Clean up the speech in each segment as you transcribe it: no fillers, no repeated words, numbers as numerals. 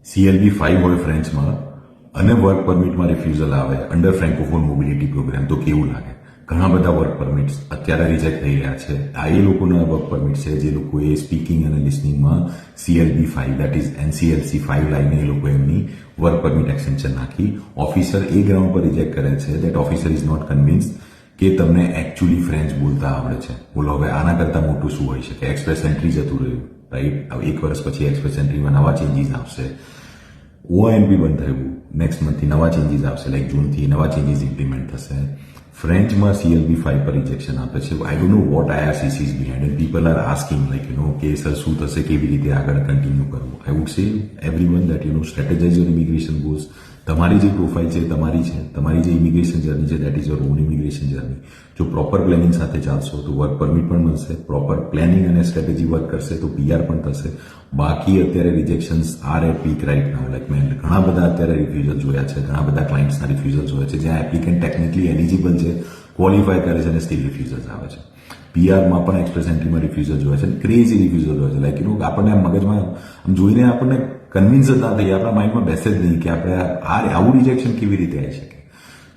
CLB 5 હોય ફ્રેન્ચમાં અને work પરમિટમાં રિફ્યુઝલ આવે અંડર ફ્રેન્કોફોન મોબિલિટી પ્રોગ્રામ તો કેવું લાગે? ઘણા બધા વર્ક પરમિટ્સ અત્યારે રિજેક્ટ થઈ રહ્યા છે. આ એ લોકોના વર્ક પરમિટ છે જે લોકોએ સ્પીકિંગ અને લિસનિંગમાં CLB 5 દેટ ઇઝ NCLC 5 લાઈને એ લોકો એમની વર્ક પરમિટ એક્સટેન્શન નાખી. ઓફિસર એ ગ્રાઉન્ડ પર રિજેક્ટ કરે છે that officer is not convinced કે તમને એકચ્યુઅલી ફ્રેન્ચ બોલતા આવડે છે. બોલો હવે આના કરતાં મોટું શું હોઈ શકે? એક્સપ્રેસ એન્ટ્રી જતું રહ્યું, રાઈટ? હવે 1 વર્ષ પછી એક્સપ્રેસ એન્ટ્રીમાં નવા ચેન્જીસ આવશે. OIMP બંધ થયું, નેક્સ્ટ મંથથી નવા ચેન્જીસ આવશે, લાઈક જૂનથી નવા ચેન્જીસ ઇમ્પ્લિમેન્ટ થશે. ફ્રેન્ચમાં CLB 5 પર રિજેક્શન આપે છે. I don't know what IRCC is behind and people are asking કે સર શું થશે, કેવી રીતે આગળ કન્ટિન્યુ કરવું. I would say everyone that strategize your immigration goals. તમારી જે પ્રોફાઇલ છે તમારી છે, તમારી જે ઇમિગ્રેશન જર્ની છે that is your own immigration journey. જો પ્રોપર પ્લાનિંગ સાથે ચાલશો તો વર્ક પરમિટ પણ મળશે, પ્રોપર પ્લાનિંગ અને સ્ટ્રેટેજી વર્ક કરશે તો PR પણ થશે. બાકી અત્યારે rejections are at peak right now. Like મેં ઘણા બધા અત્યારે રિફ્યુઝલ જોયા છે, ઘણા બધા ક્લાયન્ટ્સના રિફ્યુઝલ જોયા છે જ્યાં એપ્લિકન્ટ ટેકનિકલી એલિજિબલ છે, ક્વોલિફાય કરે છે અને સ્ટીલ રિફ્યુઝલ્સ આવે છે. PRમાં પણ એક્સપ્રેસ એન્ટ્રીમાં રિફ્યુઝલ જોયા છે, ક્રેઝી રિફ્યુઝલ જોયા છે. લાઈક આપણને મગજમાં આમ જોઈને આપણને કન્વિન્સ જ ના થઈ, આપણા માઇન્ડમાં બેસે જ નહીં કે આપણે આવું રિજેક્શન કેવી રીતે આવી શકે.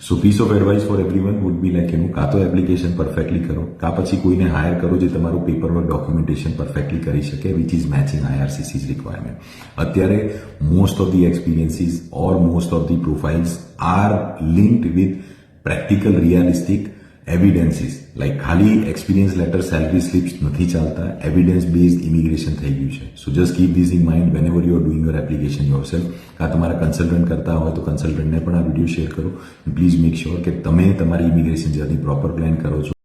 So piece of advice for everyone would be like કાં તો એપ્લિકેશન પરફેક્ટલી કરો, કાં પછી કોઈને હાયર કરો જે તમારું પેપર વર્ક ડોક્યુમેન્ટેશન પરફેક્ટલી કરી શકે, which is matching IRCC's requirement. અત્યારે most of the experiences or most of the profiles are linked with practical realistic evidences. Like ખાલી એક્સપિરિયન્સ લેટર, સેલરી સ્લિપ્સ નથી ચાલતા, એવિડન્સ બેઝડ ઇમિગ્રેશન થઈ ગયું છે. So just keep this in mind whenever you are doing your application yourself. કાં તમારા consultant કરતા હોય તો કન્સલ્ટન્ટને પણ આ વિડીયો શેર કરો. પ્લીઝ મેક શ્યોર કે તમે તમારી ઇમિગ્રેશન જર્ની પ્રોપર પ્લાન કરો છો.